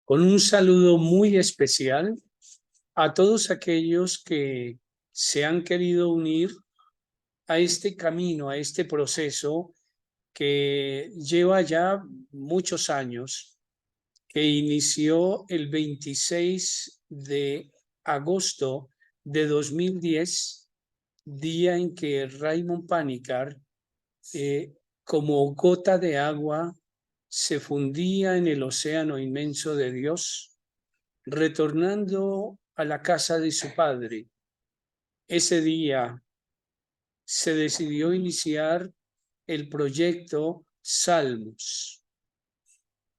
con un saludo muy especial a todos aquellos que se han querido unir a este camino, a este proceso que lleva ya muchos años, que inició el 26 de agosto de 2010, día en que Raymond Panikkar, como gota de agua, se fundía en el océano inmenso de Dios, retornando a la casa de su padre. Ese día se decidió iniciar el proyecto Salmos.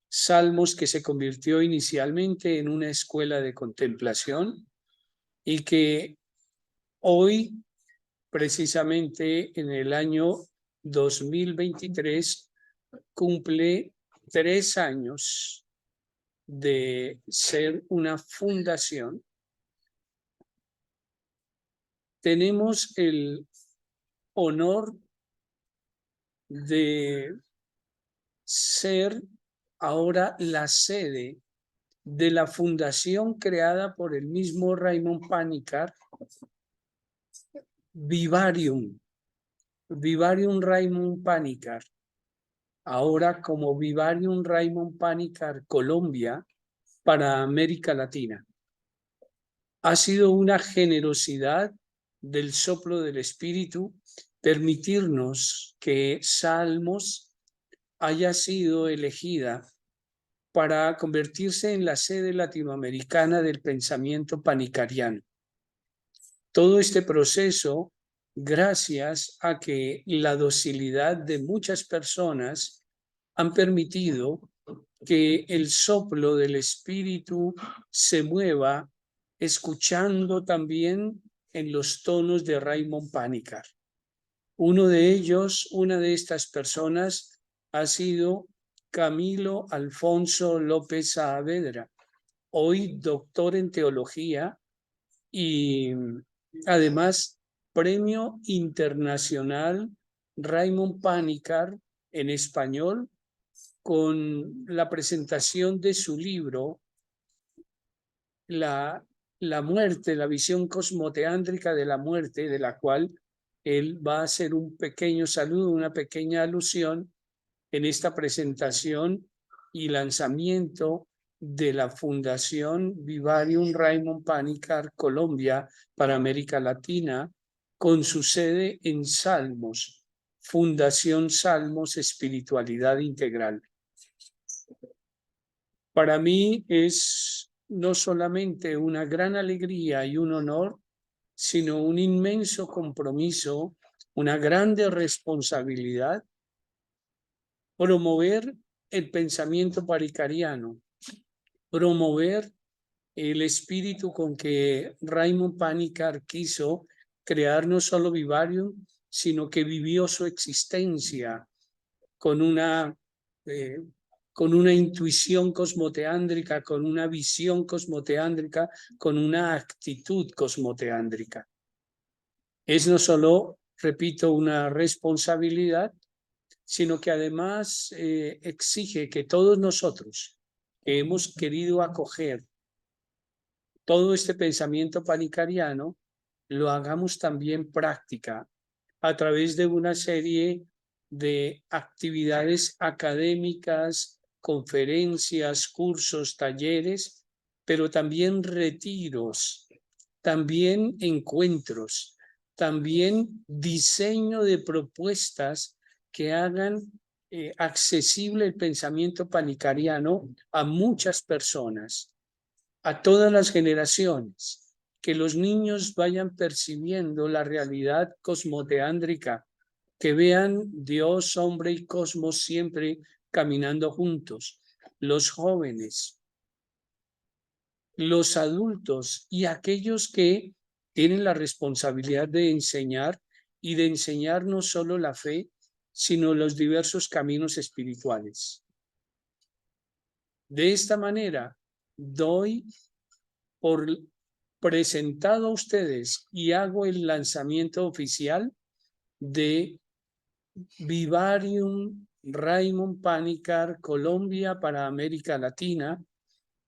Salmos que se convirtió inicialmente en una escuela de contemplación y que hoy, precisamente en el año 2023, cumple 3 años de ser una fundación. Tenemos el honor de ser ahora la sede de la fundación creada por el mismo Raymond Panikkar, Vivarium Raymond Panikkar, ahora como Vivarium Raymond Panikkar Colombia para América Latina. Ha sido una generosidad del soplo del Espíritu permitirnos que Salmos haya sido elegida para convertirse en la sede latinoamericana del pensamiento panicariano. Todo este proceso, gracias a que la docilidad de muchas personas han permitido que el soplo del Espíritu se mueva, escuchando también en los tonos de Raymond Panikkar. Una de estas personas ha sido Camilo Alfonso López Saavedra, hoy doctor en teología y además Premio Internacional Raymond Panikkar en español, con la presentación de su libro la muerte, la visión cosmoteándrica de la muerte, de la cual él va a hacer un pequeño saludo, una pequeña alusión en esta presentación y lanzamiento de la Fundación Vivarium Raymond Panikkar Colombia para América Latina, con su sede en Salmos, Fundación Salmos Espiritualidad Integral. Para mí es no solamente una gran alegría y un honor, sino un inmenso compromiso, una grande responsabilidad, promover el pensamiento panicariano, promover el espíritu con que Raymond Panikkar quiso crear no solo Vivarium, sino que vivió su existencia con una intuición cosmoteándrica, con una visión cosmoteándrica, con una actitud cosmoteándrica. Es no solo, repito, una responsabilidad, sino que además exige que todos nosotros que hemos querido acoger todo este pensamiento panicariano, lo hagamos también práctica a través de una serie de actividades académicas, conferencias, cursos, talleres, pero también retiros, también encuentros, también diseño de propuestas que hagan accesible el pensamiento panicariano a muchas personas, a todas las generaciones, que los niños vayan percibiendo la realidad cosmoteándrica, que vean Dios, hombre y cosmos siempre caminando juntos, los jóvenes, los adultos y aquellos que tienen la responsabilidad de enseñar, y de enseñar no solo la fe, sino los diversos caminos espirituales. De esta manera, doy por presentado a ustedes y hago el lanzamiento oficial de Vivarium Raymond Panikkar Colombia para América Latina,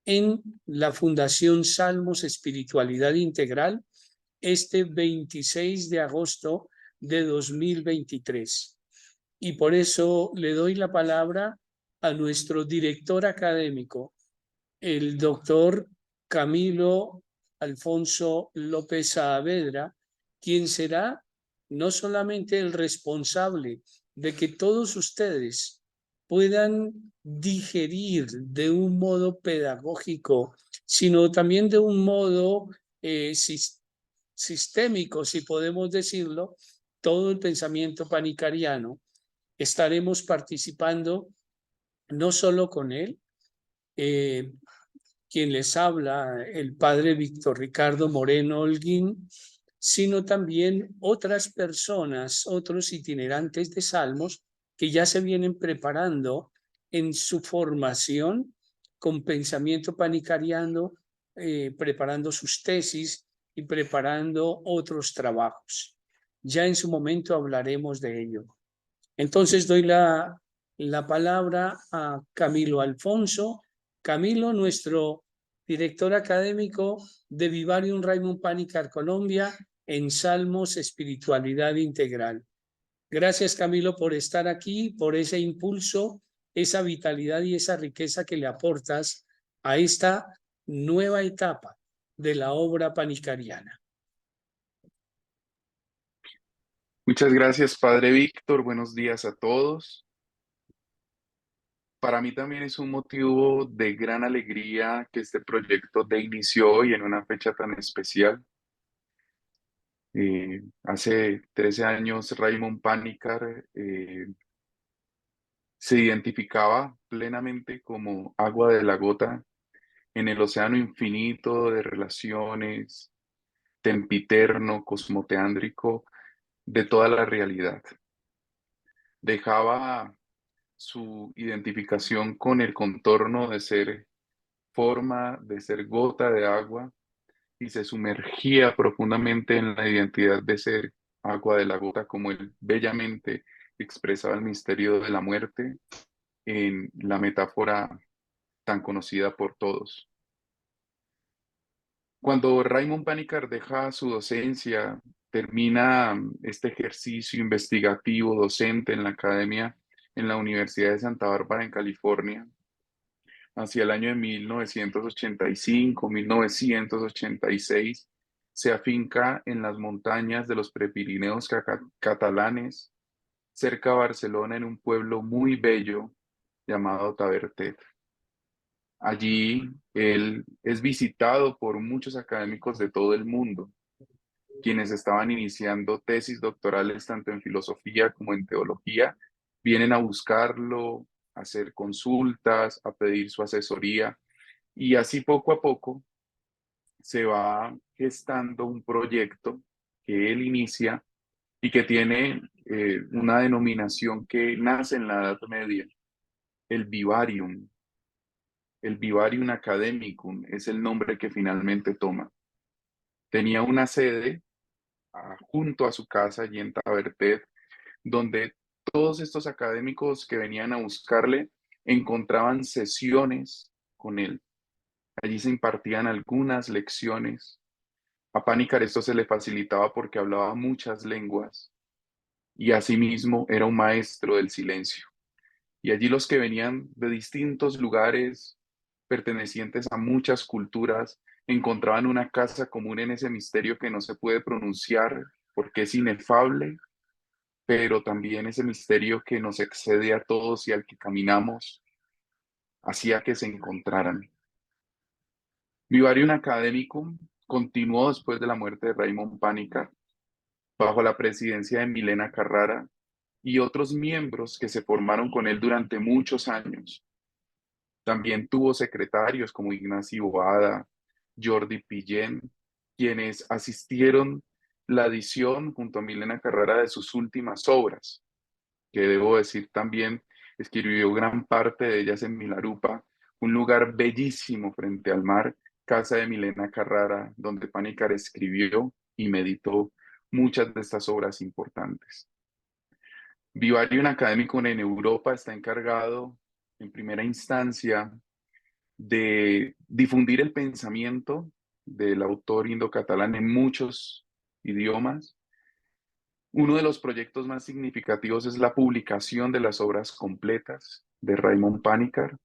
en la Fundación Salmos Espiritualidad Integral este 26 de agosto de 2023. Y por eso le doy la palabra a nuestro director académico, el doctor Camilo Alfonso López Saavedra, quien será no solamente el responsable de que todos ustedes puedan digerir de un modo pedagógico, sino también de un modo sistémico, si podemos decirlo, todo el pensamiento panicariano. Estaremos participando no solo con él, eh, quien les habla, el padre Víctor Ricardo Moreno Holguín, sino también otras personas, otros itinerantes de Salmos que ya se vienen preparando en su formación con pensamiento panicariano, preparando sus tesis y preparando otros trabajos. Ya en su momento hablaremos de ello. Entonces doy la palabra a Camilo Alfonso. Camilo, nuestro director académico de Vivarium Raimund Panikkar Colombia en Salmos Espiritualidad Integral. Gracias, Camilo, por estar aquí, por ese impulso, esa vitalidad y esa riqueza que le aportas a esta nueva etapa de la obra panicariana. Muchas gracias, Padre Víctor. Buenos días a todos. Para mí también es un motivo de gran alegría que este proyecto de inicio hoy en una fecha tan especial. Hace 13 años Raymond Panikkar se identificaba plenamente como agua de la gota en el océano infinito de relaciones, tempiterno, cosmoteándrico de toda la realidad. Dejaba su identificación con el contorno de ser forma, de ser gota de agua, y se sumergía profundamente en la identidad de ser agua de la gota, como él bellamente expresaba el misterio de la muerte en la metáfora tan conocida por todos. Cuando Raymond Panikkar deja su docencia, termina este ejercicio investigativo docente en la academia en la Universidad de Santa Bárbara en California, hacia el año de 1985, 1986, se afinca en las montañas de los Prepirineos catalanes, cerca de Barcelona, en un pueblo muy bello llamado Tavertet. Allí él es visitado por muchos académicos de todo el mundo, quienes estaban iniciando tesis doctorales tanto en filosofía como en teología, vienen a buscarlo, a hacer consultas, a pedir su asesoría, y así poco a poco se va gestando un proyecto que él inicia y que tiene una denominación que nace en la Edad Media, el Vivarium. El Vivarium Academicum es el nombre que finalmente toma. Tenía una sede junto a su casa allí en Tavertet, donde todos estos académicos que venían a buscarle encontraban sesiones con él. Allí se impartían algunas lecciones. A Panikkar esto se le facilitaba porque hablaba muchas lenguas y asimismo era un maestro del silencio. Y allí los que venían de distintos lugares, pertenecientes a muchas culturas, encontraban una casa común en ese misterio que no se puede pronunciar porque es inefable, pero también ese misterio que nos excede a todos y al que caminamos, hacía que se encontraran. Vivarium Academicum continuó después de la muerte de Raymond Panikkar, bajo la presidencia de Milena Carrara y otros miembros que se formaron con él durante muchos años. También tuvo secretarios como Ignacio Boada, Jordi Pillén, quienes asistieron la edición junto a Milena Carrara de sus últimas obras, que debo decir también escribió gran parte de ellas en Milarupa, un lugar bellísimo frente al mar, casa de Milena Carrara, donde Panikkar escribió y meditó muchas de estas obras importantes. Vivarium Academicum en Europa está encargado, en primera instancia, de difundir el pensamiento del autor indocatalán en muchos idiomas. Uno de los proyectos más significativos es la publicación de las obras completas de Raymond Panikkar.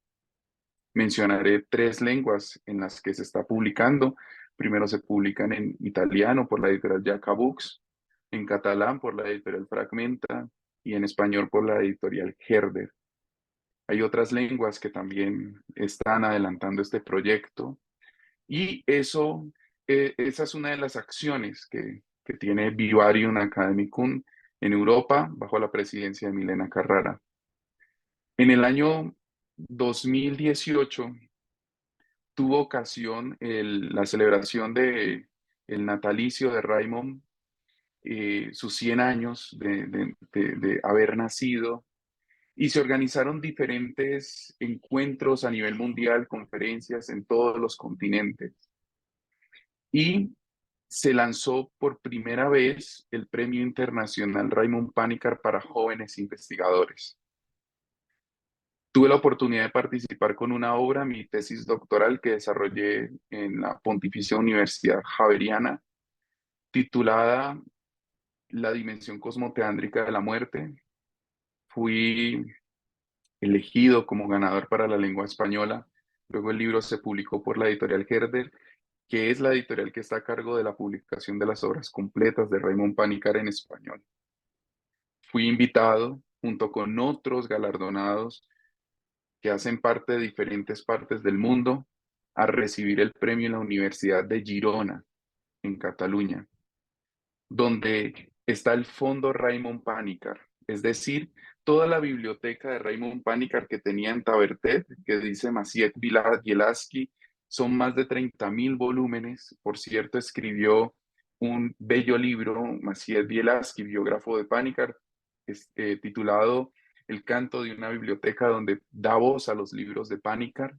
Mencionaré 3 lenguas en las que se está publicando. Primero se publican en italiano por la editorial Jacka Books, en catalán por la editorial Fragmenta y en español por la editorial Herder. Hay otras lenguas que también están adelantando este proyecto y esa es una de las acciones que tiene Vivarium Academicum en Europa bajo la presidencia de Milena Carrara. En el año 2018 tuvo ocasión la celebración de el natalicio de Raymond, sus 100 años de haber nacido, y se organizaron diferentes encuentros a nivel mundial, conferencias en todos los continentes. Y se lanzó por primera vez el Premio Internacional Raymond Panikkar para jóvenes investigadores. Tuve la oportunidad de participar con una obra, mi tesis doctoral que desarrollé en la Pontificia Universidad Javeriana, titulada La dimensión cosmoteándrica de la muerte. Fui elegido como ganador para la lengua española. Luego el libro se publicó por la editorial Herder, que es la editorial que está a cargo de la publicación de las obras completas de Raymond Panikkar en español. Fui invitado junto con otros galardonados que hacen parte de diferentes partes del mundo a recibir el premio en la Universidad de Girona, en Cataluña, donde está el Fondo Raymond Panikkar, es decir, toda la biblioteca de Raymond Panikkar que tenía en Tavertet, que dice Maciej Bielaski, son más de 30.000 volúmenes. Por cierto, escribió un bello libro, Maciej Bielaski, biógrafo de Panikkar, titulado El canto de una biblioteca, donde da voz a los libros de Panikkar.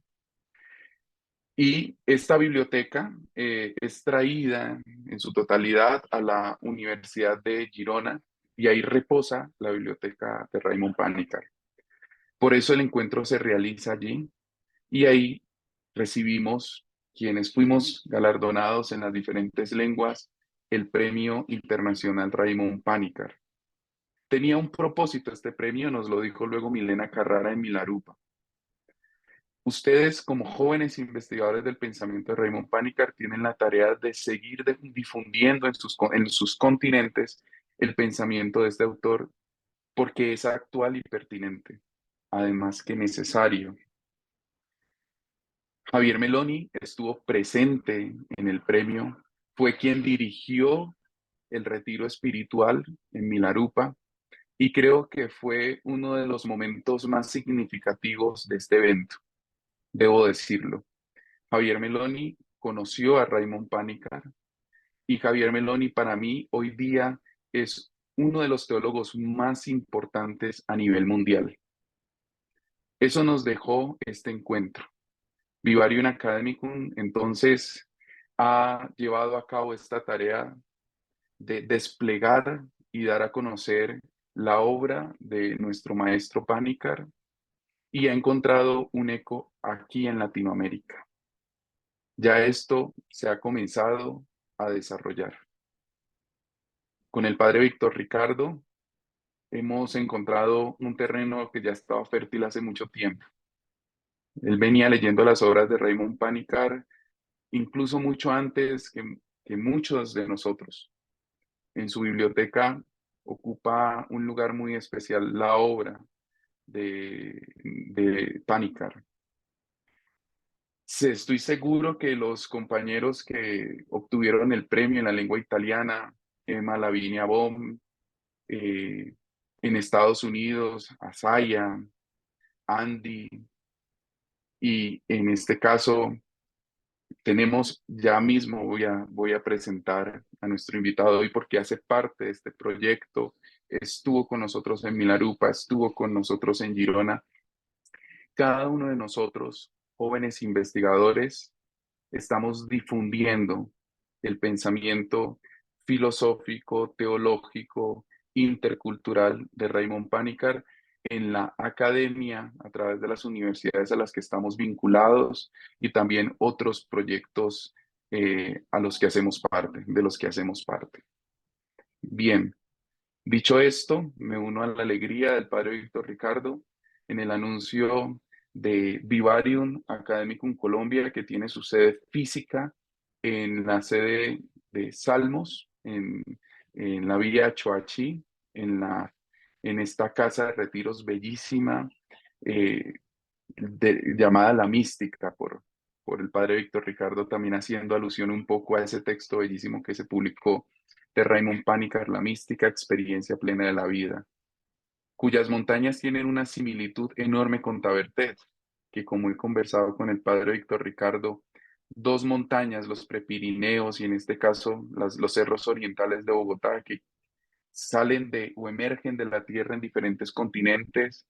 Y esta biblioteca es traída en su totalidad a la Universidad de Girona y ahí reposa la biblioteca de Raymond Panikkar. Por eso el encuentro se realiza allí y ahí recibimos, quienes fuimos galardonados en las diferentes lenguas, el Premio Internacional Raymond Panikkar. Tenía un propósito este premio, nos lo dijo luego Milena Carrara en Milarupa. Ustedes, como jóvenes investigadores del pensamiento de Raymond Panikkar, tienen la tarea de seguir difundiendo en sus continentes el pensamiento de este autor, porque es actual y pertinente, además que necesario. Javier Meloni estuvo presente en el premio, fue quien dirigió el retiro espiritual en Milarupa y creo que fue uno de los momentos más significativos de este evento, debo decirlo. Javier Meloni conoció a Raymond Panikkar y Javier Meloni para mí hoy día es uno de los teólogos más importantes a nivel mundial. Eso nos dejó este encuentro. Vivarium Academicum entonces ha llevado a cabo esta tarea de desplegar y dar a conocer la obra de nuestro maestro Panikkar y ha encontrado un eco aquí en Latinoamérica. Ya esto se ha comenzado a desarrollar. Con el padre Víctor Ricardo hemos encontrado un terreno que ya estaba fértil hace mucho tiempo. Él venía leyendo las obras de Raymond Panikkar, incluso mucho antes que muchos de nosotros. En su biblioteca ocupa un lugar muy especial la obra de Panikkar. Estoy seguro que los compañeros que obtuvieron el premio en la lengua italiana, Emma Lavinia Bohm, en Estados Unidos, Asaya, Andy, y en este caso tenemos, ya mismo voy a presentar a nuestro invitado hoy porque hace parte de este proyecto, estuvo con nosotros en Milarupa, estuvo con nosotros en Girona. Cada uno de nosotros, jóvenes investigadores, estamos difundiendo el pensamiento filosófico, teológico, intercultural de Raymond Panikkar en la academia a través de las universidades a las que estamos vinculados y también otros proyectos a los que hacemos parte, de los que hacemos parte. Bien, dicho esto, me uno a la alegría del padre Víctor Ricardo en el anuncio de Vivarium Academicum Colombia, que tiene su sede física en la sede de Salmos, en la Villa Choachí, en esta casa de retiros bellísima, eh, llamada La Mística por el padre Víctor Ricardo, también haciendo alusión un poco a ese texto bellísimo que se publicó de Raymond Panikkar, La Mística, Experiencia Plena de la Vida, cuyas montañas tienen una similitud enorme con Tabertet, que como he conversado con el padre Víctor Ricardo, dos montañas, los Prepirineos y en este caso los cerros orientales de Bogotá, que salen de o emergen de la Tierra en diferentes continentes,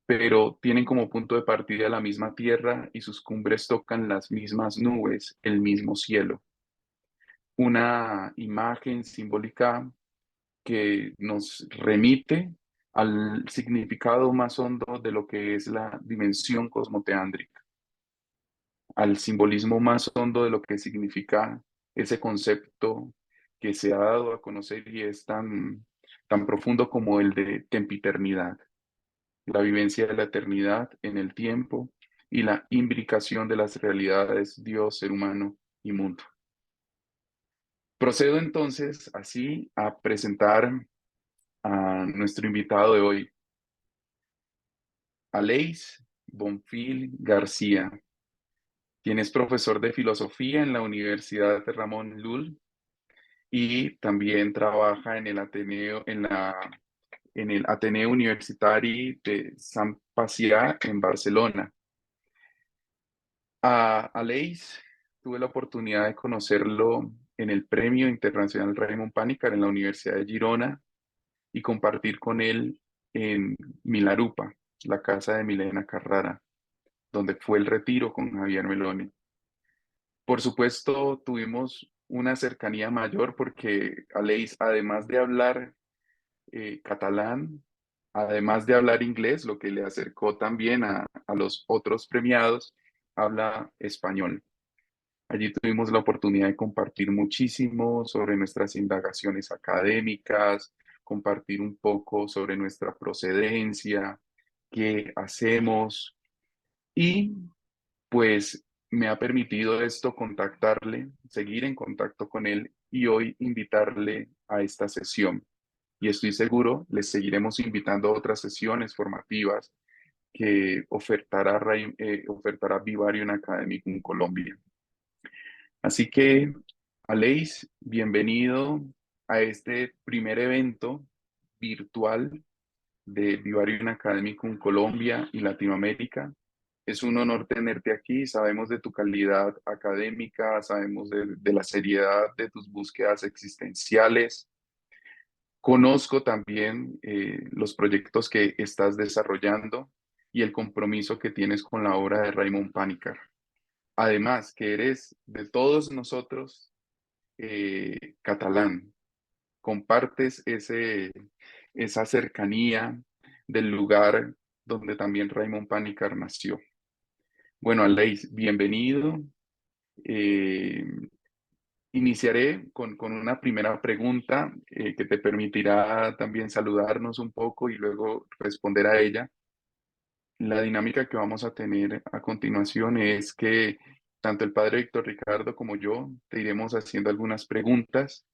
pero tienen como punto de partida la misma tierra y sus cumbres tocan las mismas nubes, el mismo cielo. Una imagen simbólica que nos remite al significado más hondo de lo que es la dimensión cosmoteándrica, al simbolismo más hondo de lo que significa ese concepto que se ha dado a conocer y es tan profundo como el de tempiternidad, la vivencia de la eternidad en el tiempo y la imbricación de las realidades Dios, ser humano y mundo. Procedo entonces así a presentar a nuestro invitado de hoy, Aleix Bonfil García, quien es profesor de filosofía en la Universidad de Ramon Llull y también trabaja en el Ateneo, en el Ateneo Universitari de Sant Pacià en Barcelona. A Aleix tuve la oportunidad de conocerlo en el Premio Internacional Raymond Panikkar en la Universidad de Girona y compartir con él en Milarupa, la casa de Milena Carrara, donde fue el retiro con Javier Meloni. Por supuesto, tuvimos una cercanía mayor porque Aleix, además de hablar catalán, además de hablar inglés, lo que le acercó también a los otros premiados, habla español. Allí tuvimos la oportunidad de compartir muchísimo sobre nuestras indagaciones académicas, compartir un poco sobre nuestra procedencia, qué hacemos y pues me ha permitido esto contactarle, seguir en contacto con él y hoy invitarle a esta sesión. Y estoy seguro, le seguiremos invitando a otras sesiones formativas que ofertará Vivarium Academicum en Colombia. Así que, Aleix, bienvenido a este primer evento virtual de Vivarium Academicum Colombia y Latinoamérica. Es un honor tenerte aquí. Sabemos de tu calidad académica, sabemos de la seriedad de tus búsquedas existenciales. Conozco también los proyectos que estás desarrollando y el compromiso que tienes con la obra de Raymond Panikkar. Además, que eres de todos nosotros catalán, compartes esa cercanía del lugar donde también Raymond Panikkar nació. Bueno, Aleix, bienvenido. Eh, Iniciaré con una primera pregunta que te permitirá también saludarnos un poco y luego responder a ella. La dinámica que vamos a tener a continuación es que tanto el padre Víctor Ricardo como yo te iremos haciendo algunas preguntas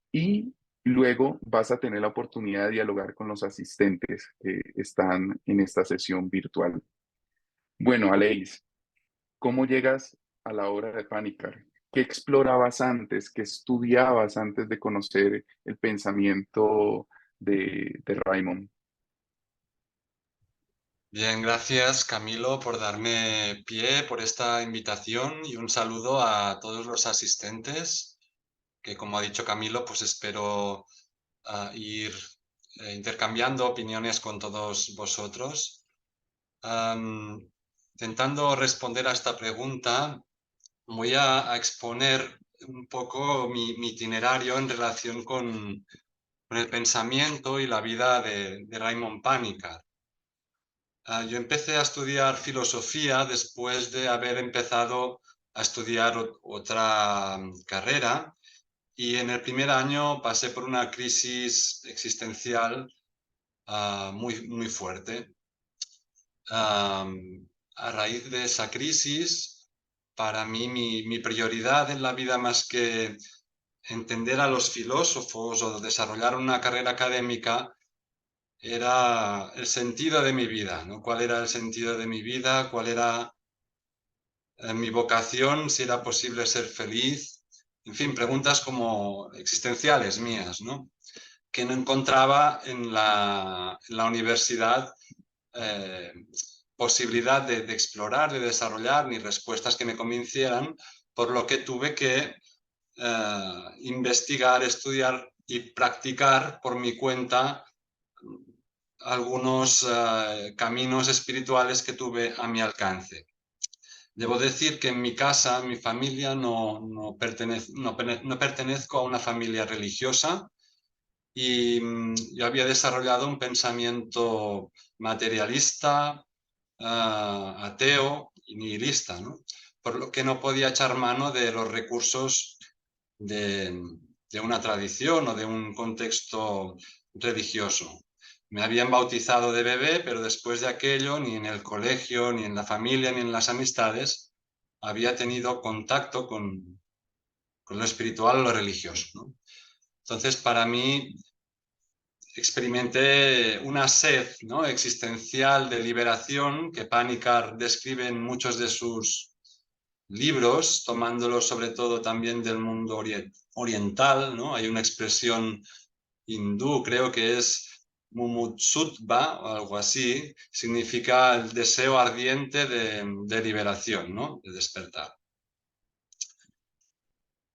y luego vas a tener la oportunidad de dialogar con los asistentes que están en esta sesión virtual. Bueno, Aleix, ¿cómo llegas a la obra de Panikkar? ¿Qué explorabas antes? ¿Qué estudiabas antes de conocer el pensamiento de Raymond? Bien, gracias Camilo por darme pie por esta invitación y un saludo a todos los asistentes que, como ha dicho Camilo, pues espero ir intercambiando opiniones con todos vosotros. Intentando responder a esta pregunta, voy a exponer un poco mi itinerario en relación con el pensamiento y la vida de Raymond Panikkar. Yo empecé a estudiar filosofía después de haber empezado a estudiar otra carrera, y en el primer año pasé por una crisis existencial muy fuerte. A raíz de esa crisis, para mí mi prioridad en la vida, más que entender a los filósofos o desarrollar una carrera académica, era el sentido de mi vida, ¿no? ¿Cuál era el sentido de mi vida? ¿Cuál era mi vocación? ¿Si era posible ser feliz? En fin, preguntas como existenciales mías, ¿no? Que no encontraba en la universidad posibilidad de explorar, de desarrollar, ni respuestas que me convencieran, por lo que tuve que investigar, estudiar y practicar por mi cuenta algunos caminos espirituales que tuve a mi alcance. Debo decir que en mi casa, mi familia, no pertenezco a una familia religiosa, y yo había desarrollado un pensamiento materialista, ateo y nihilista, ¿no? Por lo que no podía echar mano de los recursos de una tradición o de un contexto religioso. Me habían bautizado de bebé, pero después de aquello, ni en el colegio, ni en la familia, ni en las amistades, había tenido contacto con lo espiritual o lo religioso, ¿no? Entonces, para mí, experimenté una sed, ¿no?, existencial de liberación que Panikkar describe en muchos de sus libros, tomándolo sobre todo también del mundo oriental, ¿no? Hay una expresión hindú, creo que es mumutsutva o algo así, significa el deseo ardiente de liberación, ¿no?, de despertar.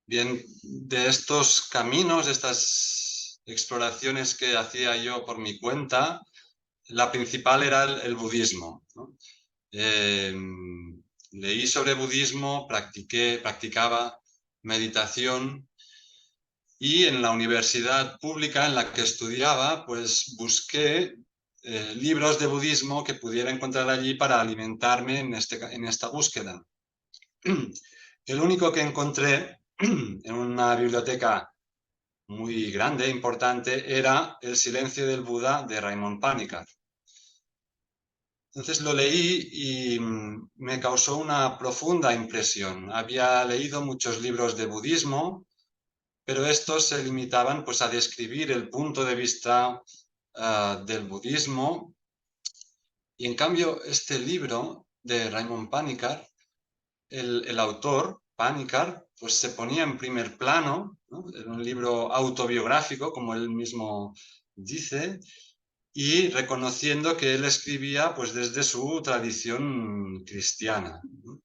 Bien, de estos caminos, de estas exploraciones que hacía yo por mi cuenta, la principal era el budismo, ¿no? Leí sobre budismo, practicaba meditación, y en la universidad pública en la que estudiaba, pues busqué libros de budismo que pudiera encontrar allí para alimentarme en esta búsqueda. El único que encontré en una biblioteca muy grande, importante, era El silencio del Buda de Raymond Panikkar. Entonces lo leí y me causó una profunda impresión. Había leído muchos libros de budismo, pero estos se limitaban pues a describir el punto de vista del budismo, y en cambio este libro de Raymond Panikkar, el autor, Panikkar, pues se ponía en primer plano, ¿no? Era un libro autobiográfico, como él mismo dice, y reconociendo que él escribía pues desde su tradición cristiana, ¿no?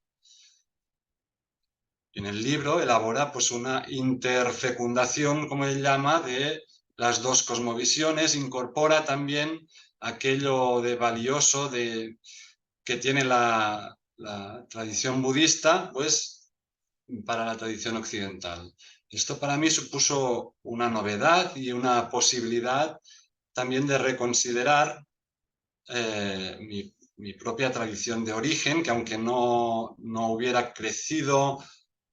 En el libro elabora pues una interfecundación, como él llama, de las dos cosmovisiones, incorpora también aquello de valioso que tiene la tradición budista, pues para la tradición occidental. Esto para mí supuso una novedad y una posibilidad también de reconsiderar mi propia tradición de origen, que aunque no hubiera crecido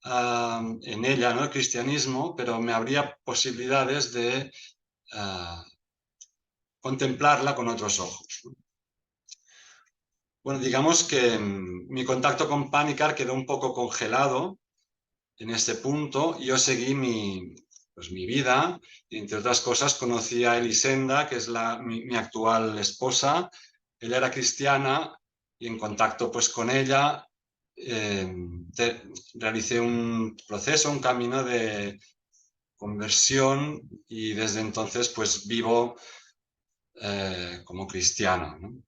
en ella, ¿no?, el cristianismo, pero me habría posibilidades de contemplarla con otros ojos. Bueno, digamos que mi contacto con Panikkar quedó un poco congelado en este punto. Yo seguí mi vida, y entre otras cosas conocí a Elisenda, que es mi actual esposa. Ella era cristiana, y en contacto pues con ella realicé un proceso, un camino de conversión, y desde entonces pues vivo como cristiano, ¿no?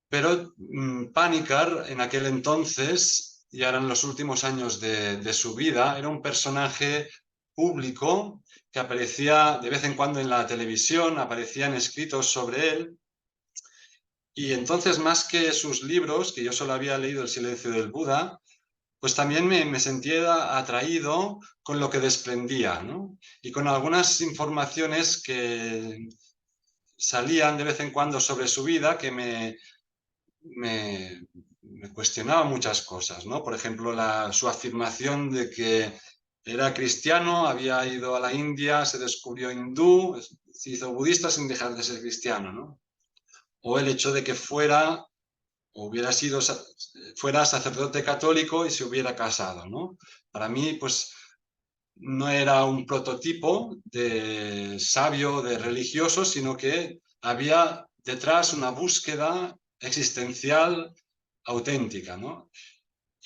Pero Panikkar en aquel entonces, y ahora en los últimos años de su vida, era un personaje público que aparecía de vez en cuando en la televisión, aparecían escritos sobre él, y entonces, más que sus libros, que yo solo había leído El silencio del Buda, pues también me sentía atraído con lo que desprendía, ¿no? Y con algunas informaciones que salían de vez en cuando sobre su vida que me cuestionaba muchas cosas, ¿no? Por ejemplo, su afirmación de que era cristiano, había ido a la India, se descubrió hindú, se hizo budista sin dejar de ser cristiano, ¿no? O el hecho de que fuera sacerdote católico y se hubiera casado, ¿no? Para mí, pues, no era un prototipo de sabio, de religioso, sino que había detrás una búsqueda existencial auténtica, ¿no?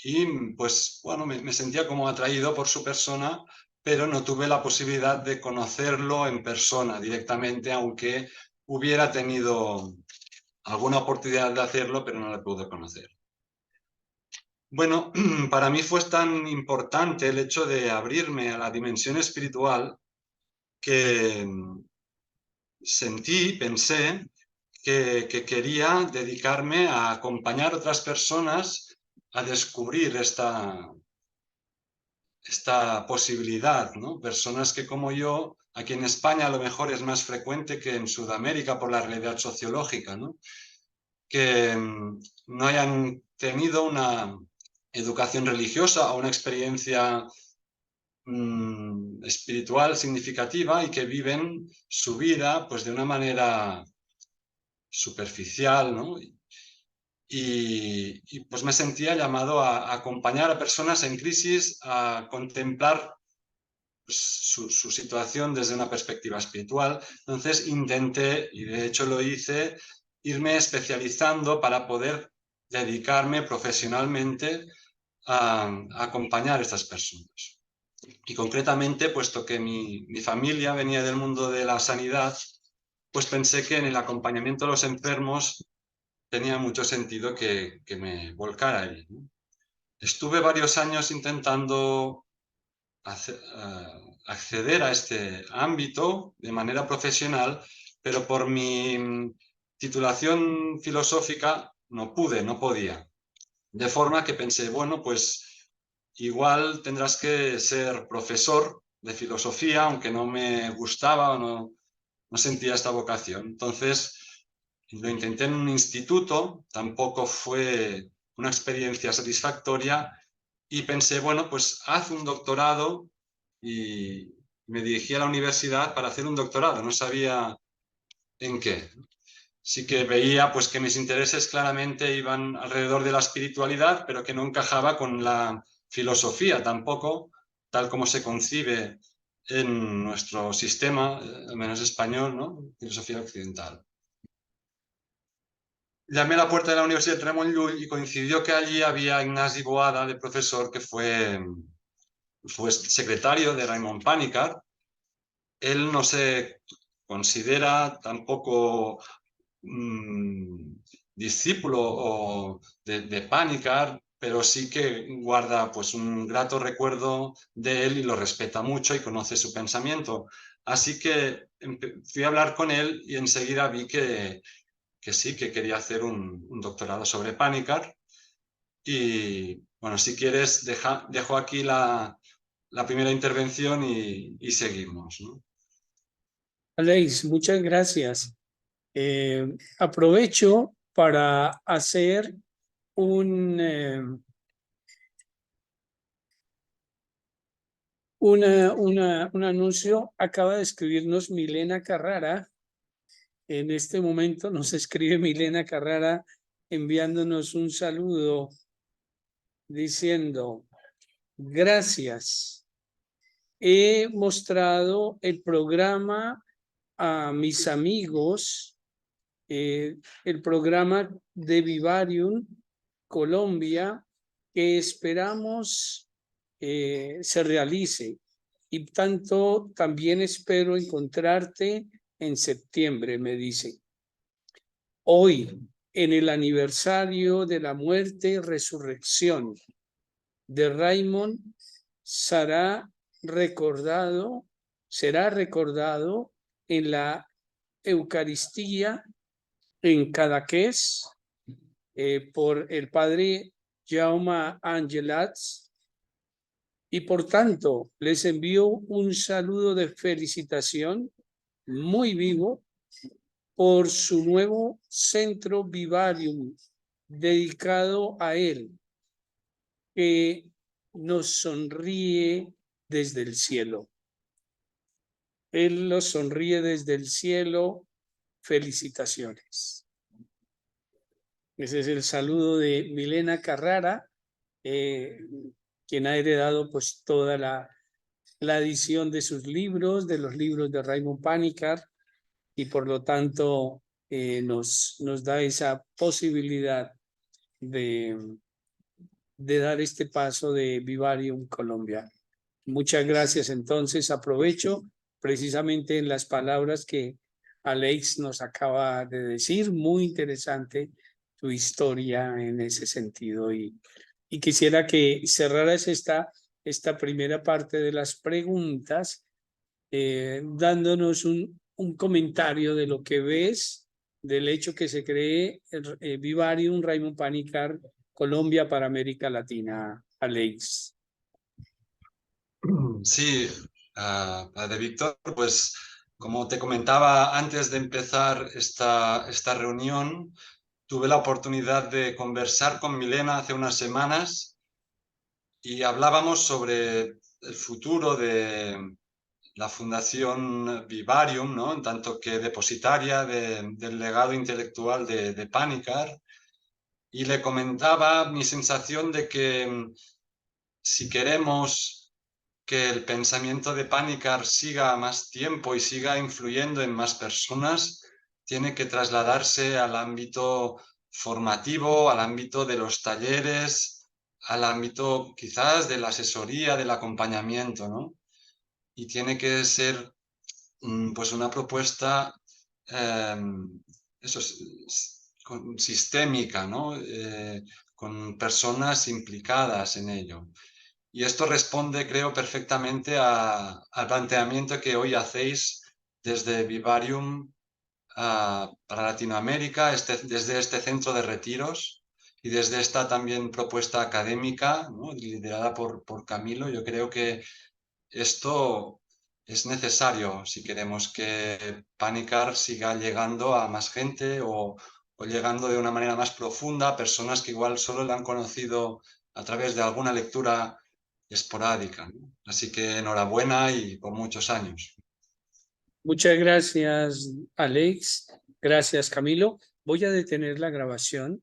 Y pues, bueno, me sentía como atraído por su persona, pero no tuve la posibilidad de conocerlo en persona directamente, aunque hubiera tenido alguna oportunidad de hacerlo, pero no le pude conocer. Bueno, para mí fue tan importante el hecho de abrirme a la dimensión espiritual que pensé que quería dedicarme a acompañar a otras personas a descubrir esta posibilidad, ¿no? Personas que como yo, aquí en España a lo mejor es más frecuente que en Sudamérica por la realidad sociológica, ¿no? Que no hayan tenido una educación religiosa o una experiencia espiritual significativa y que viven su vida pues de una manera superficial, ¿no? Y pues me sentía llamado a acompañar a personas en crisis a contemplar su situación desde una perspectiva espiritual. Entonces intenté, y de hecho lo hice, irme especializando para poder dedicarme profesionalmente a acompañar a estas personas. Y concretamente, puesto que mi familia venía del mundo de la sanidad, pues pensé que en el acompañamiento a los enfermos tenía mucho sentido que me volcara allí, ¿no? Estuve varios años intentando acceder a este ámbito de manera profesional, pero por mi titulación filosófica no podía. De forma que pensé, bueno, pues igual tendrás que ser profesor de filosofía, aunque no me gustaba o no sentía esta vocación. Entonces, lo intenté en un instituto, tampoco fue una experiencia satisfactoria y pensé, bueno, pues haz un doctorado y me dirigí a la universidad para hacer un doctorado, no sabía en qué. Sí que veía pues que mis intereses claramente iban alrededor de la espiritualidad, pero que no encajaba con la filosofía tampoco, tal como se concibe en nuestro sistema, al menos español, ¿no? Filosofía occidental. Llamé a la puerta de la Universidad de Ramon Llull y coincidió que allí había Ignasi Boada, de profesor, que fue secretario de Raymond Panikkar. Él no se considera tampoco discípulo de Panikkar, pero sí que guarda pues un grato recuerdo de él y lo respeta mucho y conoce su pensamiento. Así que fui a hablar con él y enseguida vi que sí, que quería hacer un doctorado sobre Panikkar. Y bueno, si quieres, dejo aquí la primera intervención y seguimos, ¿no? Aleix, muchas gracias. Aprovecho para hacer un anuncio. Acaba de escribirnos Milena Carrara. En este momento nos escribe Milena Carrara enviándonos un saludo diciendo: gracias. He mostrado el programa a mis amigos, el programa de Vivarium Colombia, que esperamos se realice. Y tanto también espero encontrarte en septiembre, me dice. Hoy, en el aniversario de la muerte y resurrección de Raymond, será recordado en la Eucaristía en Cadaqués por el padre Jaume Angelats, y por tanto les envío un saludo de felicitación muy vivo por su nuevo centro Vivarium dedicado a él, que nos sonríe desde el cielo. Él nos sonríe desde el cielo. Felicitaciones. Ese es el saludo de Milena Carrara, quien ha heredado pues toda la edición de sus libros, de los libros de Raymond Panikkar, y por lo tanto nos da esa posibilidad de dar este paso de Vivarium Colombia. Muchas gracias. Entonces aprovecho precisamente en las palabras que Alex nos acaba de decir, muy interesante tu historia en ese sentido, y quisiera que cerraras esta primera parte de las preguntas dándonos un comentario de lo que ves del hecho que se cree Vivarium Raymond Panikkar Colombia para América Latina, Alex. Sí, de Víctor, pues como te comentaba antes de empezar esta reunión, tuve la oportunidad de conversar con Milena hace unas semanas y hablábamos sobre el futuro de la Fundación Vivarium, ¿no? En tanto que depositaria del legado intelectual de Panikkar, y le comentaba mi sensación de que si queremos que el pensamiento de Panikkar siga más tiempo y siga influyendo en más personas, tiene que trasladarse al ámbito formativo, al ámbito de los talleres, al ámbito quizás de la asesoría, del acompañamiento, ¿no? Y tiene que ser pues una propuesta sistémica, ¿no? Con personas implicadas en ello. Y esto responde, creo, perfectamente al planteamiento que hoy hacéis desde Vivarium para Latinoamérica, desde este centro de retiros y desde esta también propuesta académica, ¿no? Liderada por Camilo. Yo creo que esto es necesario si queremos que Panikkar siga llegando a más gente o llegando de una manera más profunda a personas que igual solo la han conocido a través de alguna lectura esporádica, ¿no? Así que enhorabuena y por muchos años. Muchas gracias, Alex. Gracias, Camilo. Voy a detener la grabación